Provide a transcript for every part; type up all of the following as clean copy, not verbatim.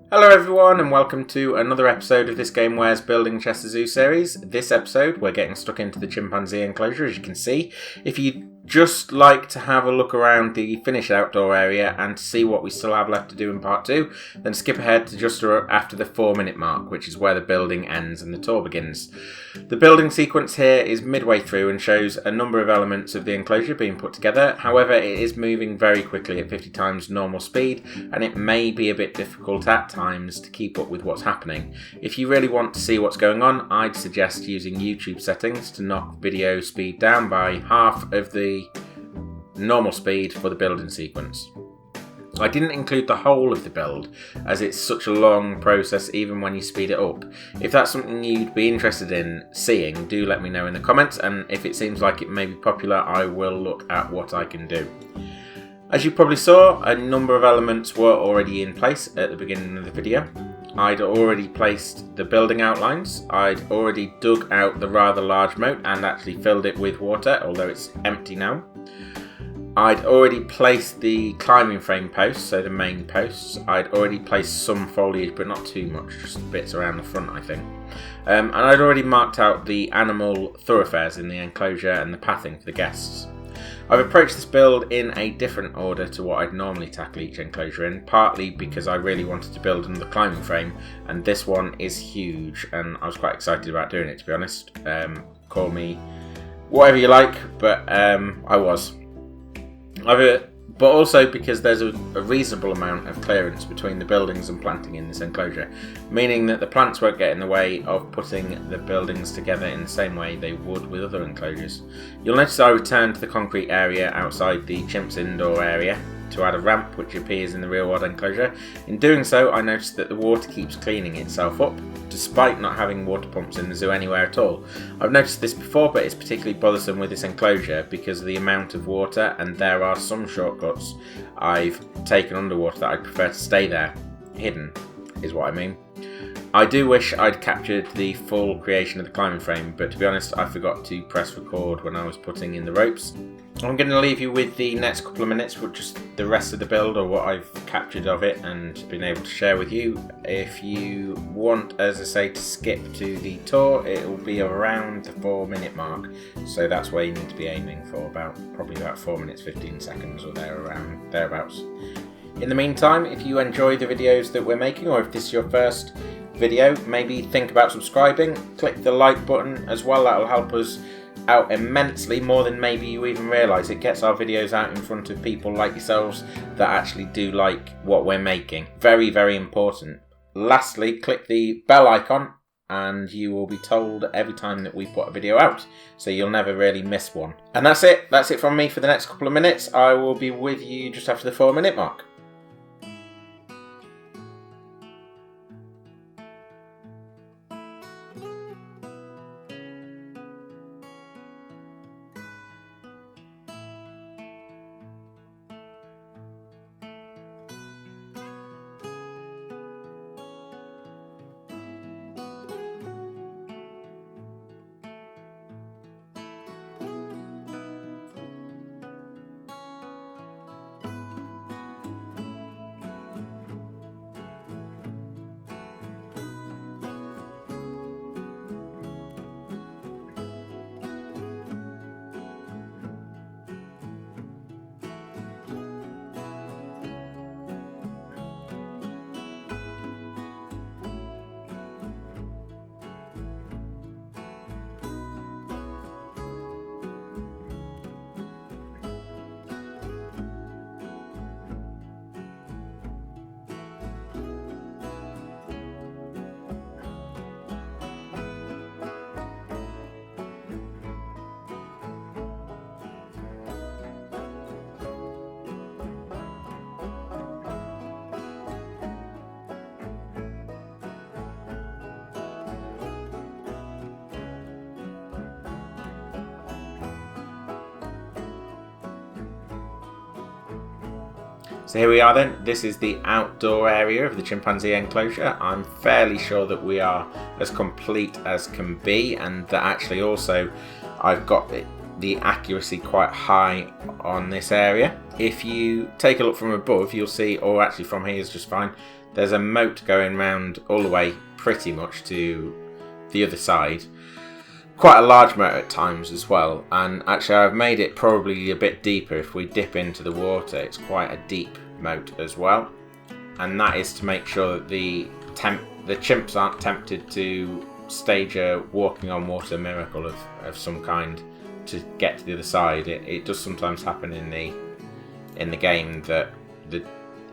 Hello everyone and welcome to another episode of this GameWare's Building Chester Zoo series. This episode we're getting stuck into the chimpanzee enclosure, as you can see. If you'd just like to have a look around the finished outdoor area and to see what we still have left to do in part 2, then skip ahead to just after the 4-minute mark, which is where the building ends and the tour begins. The building sequence here is midway through and shows a number of elements of the enclosure being put together. However, it is moving very quickly at 50 times normal speed, and it may be a bit difficult at times to keep up with what's happening. If you really want to see what's going on, I'd suggest using YouTube settings to knock video speed down by half of the normal speed for the building sequence. I didn't include the whole of the build as it's such a long process even when you speed it up. If that's something you'd be interested in seeing, do let me know in the comments, and if it seems like it may be popular, I will look at what I can do. As you probably saw, a number of elements were already in place at the beginning of the video. I'd already placed the building outlines, I'd already dug out the rather large moat and actually filled it with water, although it's empty now. I'd already placed the climbing frame posts, so the main posts. I'd already placed some foliage, but not too much, just bits around the front, I think. And I'd already marked out the animal thoroughfares in the enclosure and the pathing for the guests. I've approached this build in a different order to what I'd normally tackle each enclosure in, partly because I really wanted to build another climbing frame, and this one is huge, and I was quite excited about doing it, to be honest. Call me whatever you like, but I was. But also because there's a reasonable amount of clearance between the buildings and planting in this enclosure, meaning that the plants won't get in the way of putting the buildings together in the same way they would with other enclosures. You'll notice I returned to the concrete area outside the chimps indoor area to add a ramp which appears in the real world enclosure. In doing so, I noticed that the water keeps cleaning itself up, despite not having water pumps in the zoo anywhere at all. I've noticed this before, but it's particularly bothersome with this enclosure because of the amount of water, and there are some shortcuts I've taken underwater that I prefer to stay there. Hidden, is what I mean. I do wish I'd captured the full creation of the climbing frame, but to be honest, I forgot to press record when I was putting in the ropes. I'm going to leave you with the next couple of minutes with just the rest of the build, or what I've captured of it and been able to share with you. If you want, as I say, to skip to the tour, it will be around the 4-minute mark, so that's where you need to be aiming for, probably about 4 minutes 15 seconds or thereabouts. In the meantime, if you enjoy the videos that we're making, or if this is your first video, maybe think about subscribing. Click the like button as well, that'll help us out immensely, more than maybe you even realise. It gets our videos out in front of people like yourselves that actually do like what we're making. Very, very important. Lastly, click the bell icon and you will be told every time that we put a video out, so you'll never really miss one. And that's it from me for the next couple of minutes. I will be with you just after the 4-minute mark. So here we are then. This is the outdoor area of the chimpanzee enclosure. I'm fairly sure that we are as complete as can be, and that actually also I've got the accuracy quite high on this area. If you take a look from above, you'll see, or actually from here is just fine, there's a moat going round all the way pretty much to the other side. Quite a large moat at times as well, and actually I've made it probably a bit deeper. If we dip into the water, it's quite a deep moat as well, and that is to make sure that the chimps aren't tempted to stage a walking on water miracle of some kind to get to the other side. It does sometimes happen in the game that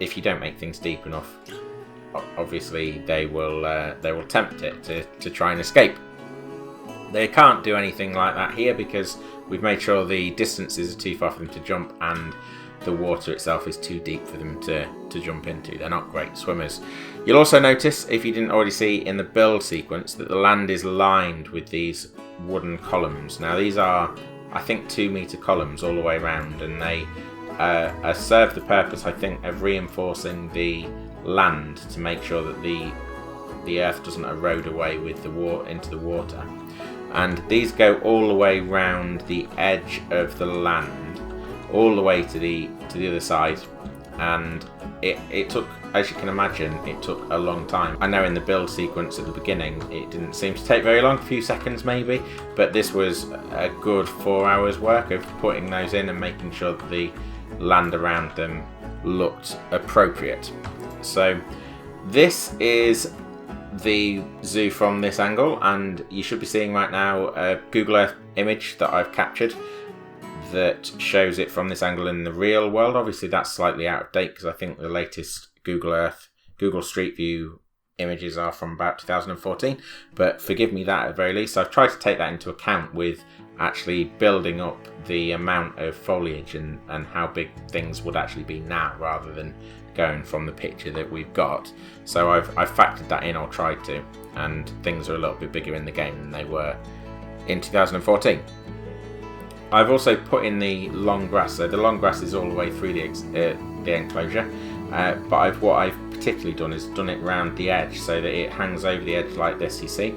if you don't make things deep enough, obviously they will tempt it to try and escape. They can't do anything like that here because we've made sure the distances are too far for them to jump and the water itself is too deep for them to jump into. They're not great swimmers. You'll also notice, if you didn't already see in the build sequence, that the land is lined with these wooden columns. Now these are, I think, 2-meter columns all the way around, and they serve the purpose, I think, of reinforcing the land to make sure that the earth doesn't erode away with into the water. And these go all the way round the edge of the land, all the way to the other side, and it took, as you can imagine, it took a long time. I know in the build sequence at the beginning it didn't seem to take very long, a few seconds maybe, but this was a good 4 hours work of putting those in and making sure that the land around them looked appropriate. So this is the zoo from this angle, and you should be seeing right now a Google Earth image that I've captured that shows it from this angle in the real world. Obviously that's slightly out of date because I think the latest Google Street View images are from about 2014, but forgive me that at the very least. I've tried to take that into account with actually building up the amount of foliage and how big things would actually be now rather than going from the picture that we've got. So I've factored that in, or tried to, and things are a little bit bigger in the game than they were in 2014. I've also put in the long grass, so the long grass is all the way through the enclosure, but what I've particularly done is done it round the edge so that it hangs over the edge like this, you see,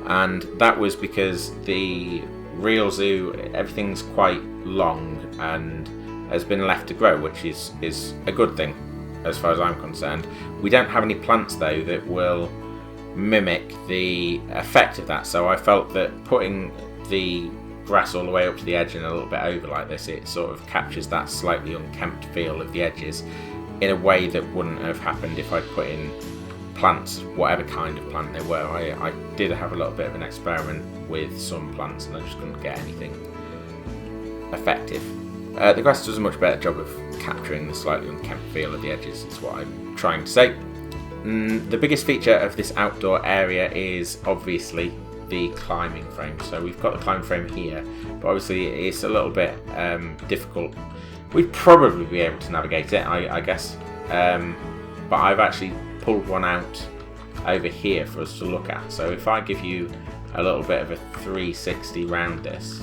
and that was because the real zoo, everything's quite long and has been left to grow, which is a good thing as far as I'm concerned. We don't have any plants though that will mimic the effect of that, so I felt that putting the grass all the way up to the edge and a little bit over like this, it sort of captures that slightly unkempt feel of the edges in a way that wouldn't have happened if I'd put in plants, whatever kind of plant they were. I did have a little bit of an experiment with some plants and I just couldn't get anything effective. The grass does a much better job of capturing the slightly unkempt feel of the edges, is what I'm trying to say. The biggest feature of this outdoor area is obviously the climbing frame. So we've got the climbing frame here, but obviously it's a little bit difficult. We'd probably be able to navigate it, I guess, but I've actually pulled one out over here for us to look at. So if I give you a little bit of a 360 round this,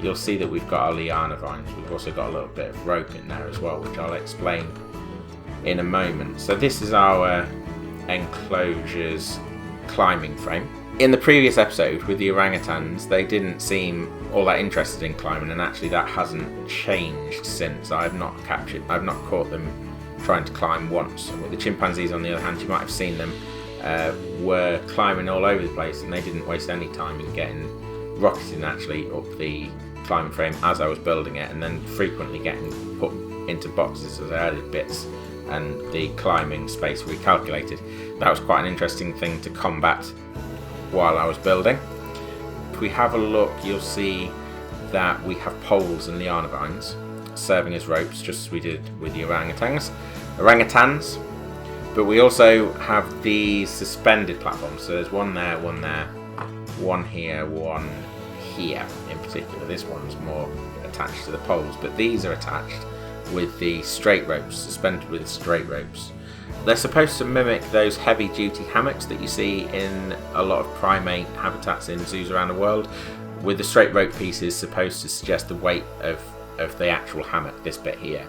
you'll see that we've got our liana vines. We've also got a little bit of rope in there as well, which I'll explain in a moment. So this is our enclosure's climbing frame. In the previous episode with the orangutans, they didn't seem all that interested in climbing, and actually that hasn't changed since. I've not caught them trying to climb once. With the chimpanzees, on the other hand, you might have seen them were climbing all over the place, and they didn't waste any time in getting rocketing actually up the climbing frame as I was building it, and then frequently getting put into boxes as I added bits and the climbing space recalculated. That was quite an interesting thing to combat while I was building. If we have a look, you'll see that we have poles and liana vines serving as ropes, just as we did with the orangutans, but we also have these suspended platforms. So there's one there, one here, one here in particular. This one's more attached to the poles, but these are attached with the straight ropes, suspended with straight ropes. They're supposed to mimic those heavy-duty hammocks that you see in a lot of primate habitats in zoos around the world, with the straight rope pieces supposed to suggest the weight of the actual hammock, this bit here.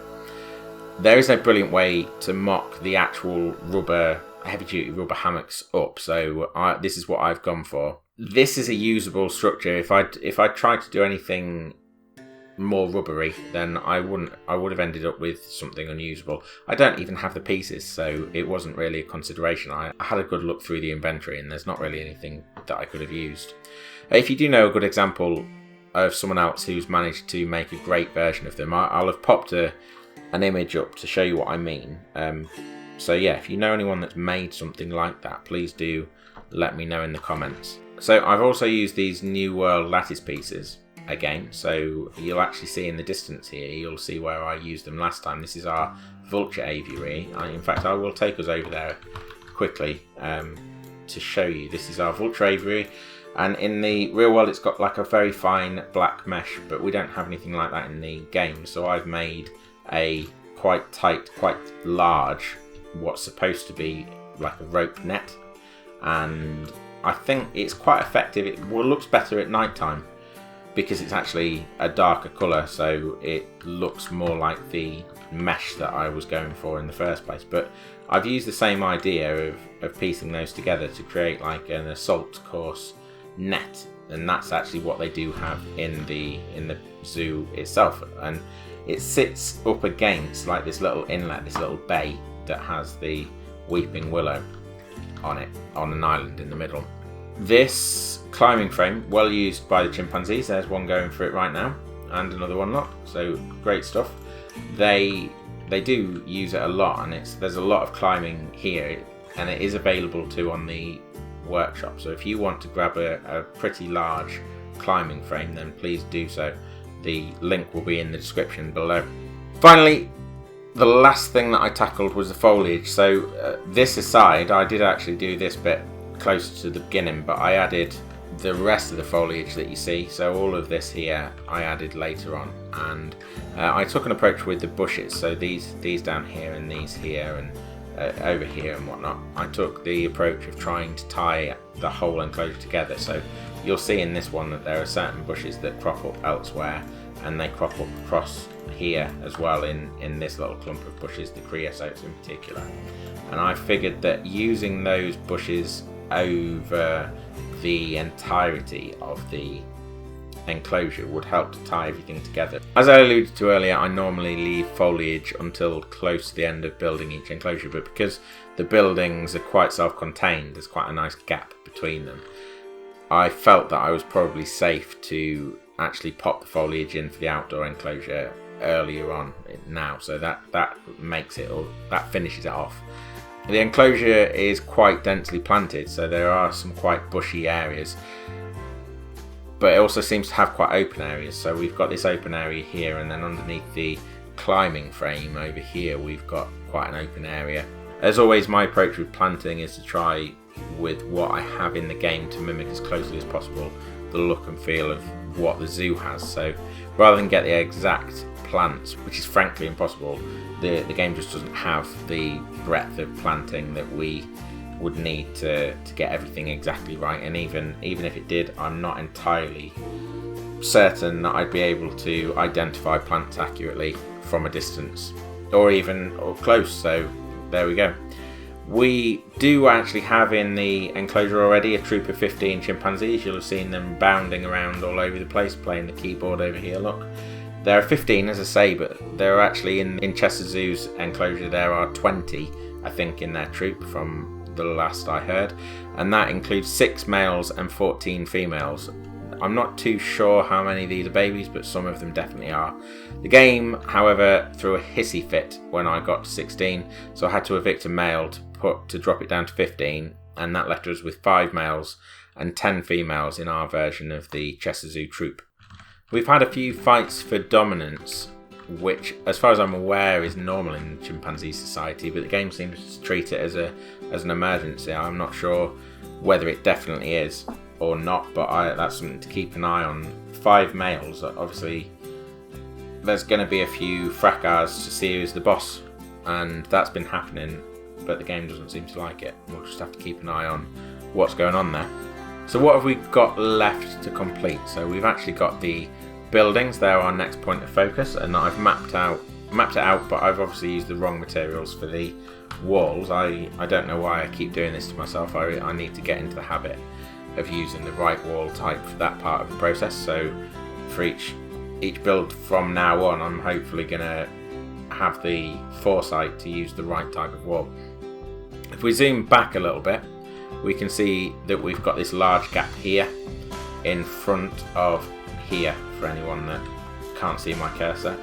There is no brilliant way to mock the actual heavy-duty rubber hammocks up, so this is what I've gone for. This is a usable structure. If I tried to do anything more rubbery, then I would have ended up with something unusable. I don't even have the pieces, so it wasn't really a consideration. I had a good look through the inventory and there's not really anything that I could have used. If you do know a good example of someone else who's managed to make a great version of them, I'll have popped an image up to show you what I mean. So yeah, if you know anyone that's made something like that, please do let me know in the comments. So I've also used these New World Lattice pieces again, so you'll actually see in the distance here, you'll see where I used them last time. This is our Vulture Aviary. In fact, I will take us over there quickly to show you. This is our Vulture Aviary, and in the real world it's got like a very fine black mesh, but we don't have anything like that in the game, so I've made a quite tight, quite large, what's supposed to be like a rope net, and I think it's quite effective. It looks better at night time because it's actually a darker colour, so it looks more like the mesh that I was going for in the first place. But I've used the same idea of piecing those together to create like an assault course net, and that's actually what they do have in the zoo itself, and it sits up against like this little inlet, this little bay that has the weeping willow on it, on an island in the middle. This climbing frame, well used by the chimpanzees. There's one going for it right now, and another one, look. So great stuff. They do use it a lot, and there's a lot of climbing here, and it is available too on the workshop. So if you want to grab a pretty large climbing frame, then please do so. The link will be in the description below. Finally, the last thing that I tackled was the foliage. So this aside, I did actually do this bit closer to the beginning, but I added the rest of the foliage that you see. So all of this here I added later on, and I took an approach with the bushes. So these down here and these here and over here and whatnot. I took the approach of trying to tie the whole enclosure together. So you'll see in this one that there are certain bushes that crop up elsewhere, and they crop up across here as well in this little clump of bushes, the creosotes in particular. And I figured that using those bushes over the entirety of the enclosure would help to tie everything together. As I alluded to earlier, I normally leave foliage until close to the end of building each enclosure, but because the buildings are quite self-contained, there's quite a nice gap between them. I felt that I was probably safe to actually pop the foliage in for the outdoor enclosure earlier on now, so that makes it, or that finishes it off. The enclosure is quite densely planted, so there are some quite bushy areas, but it also seems to have quite open areas. So we've got this open area here, and then underneath the climbing frame over here we've got quite an open area. As always, my approach with planting is to try with what I have in the game to mimic as closely as possible the look and feel of what the zoo has. So rather than get the exact plants, which is frankly impossible, the game just doesn't have the breadth of planting that we would need to get everything exactly right. And even if it did, I'm not entirely certain that I'd be able to identify plants accurately from a distance or close. So there we go. We do actually have in the enclosure already a troop of 15 chimpanzees. You'll have seen them bounding around all over the place, playing the keyboard over here, look. There are 15, as I say, but there are actually in Chester Zoo's enclosure there are 20, I think, in their troop from the last I heard, and that includes 6 males and 14 females. I'm not too sure how many of these are babies, but some of them definitely are. The game, however, threw a hissy fit when I got to 16, so I had to evict a male to drop it down to 15, and that left us with 5 males and 10 females in our version of the Chester Zoo troop. We've had a few fights for dominance, which, as far as I'm aware, is normal in chimpanzee society, but the game seems to treat it as an emergency. I'm not sure whether it definitely is or not, but that's something to keep an eye on. 5 males, obviously there's going to be a few fracas to see who's the boss, and that's been happening, but the game doesn't seem to like it. We'll just have to keep an eye on what's going on there. So what have we got left to complete? So we've actually got the buildings. They're our next point of focus, and I've mapped it out, but I've obviously used the wrong materials for the walls. I don't know why I keep doing this to myself. I need to get into the habit of using the right wall type for that part of the process. So for each each build from now on, I'm hopefully going to have the foresight to use the right type of wall. If we zoom back a little bit, we can see that we've got this large gap here in front of here, for anyone that can't see my cursor,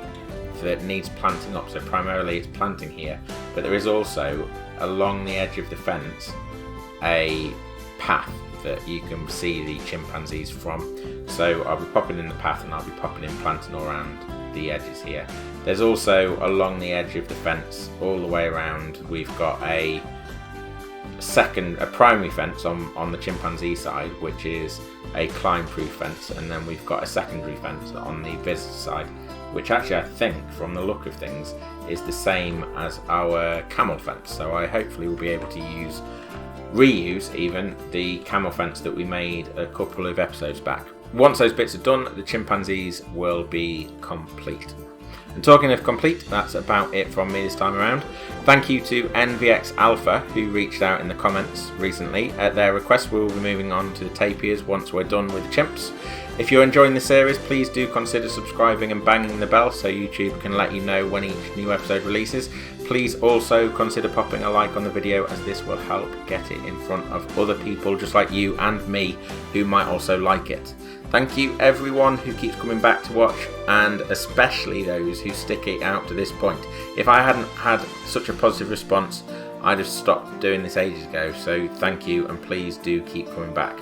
that needs planting up. So primarily it's planting here, but there is also along the edge of the fence a path that you can see the chimpanzees from. So I'll be popping in the path and I'll be popping in planting all around the edges here. There's also along the edge of the fence all the way around, we've got a primary fence on the chimpanzee side, which is a climb-proof fence, and then we've got a secondary fence on the visitor side, which actually I think from the look of things is the same as our camel fence. So I hopefully will be able to reuse even the camel fence that we made a couple of episodes back. Once those bits are done, the chimpanzees will be complete. And talking of complete, that's about it from me this time around. Thank you to NVX Alpha, who reached out in the comments recently. At their request, we'll be moving on to the tapirs once we're done with the chimps. If you're enjoying the series, please do consider subscribing and banging the bell so YouTube can let you know when each new episode releases. Please also consider popping a like on the video, as this will help get it in front of other people just like you and me who might also like it. Thank you everyone who keeps coming back to watch, and especially those who stick it out to this point. If I hadn't had such a positive response, I'd have stopped doing this ages ago, so thank you, and please do keep coming back.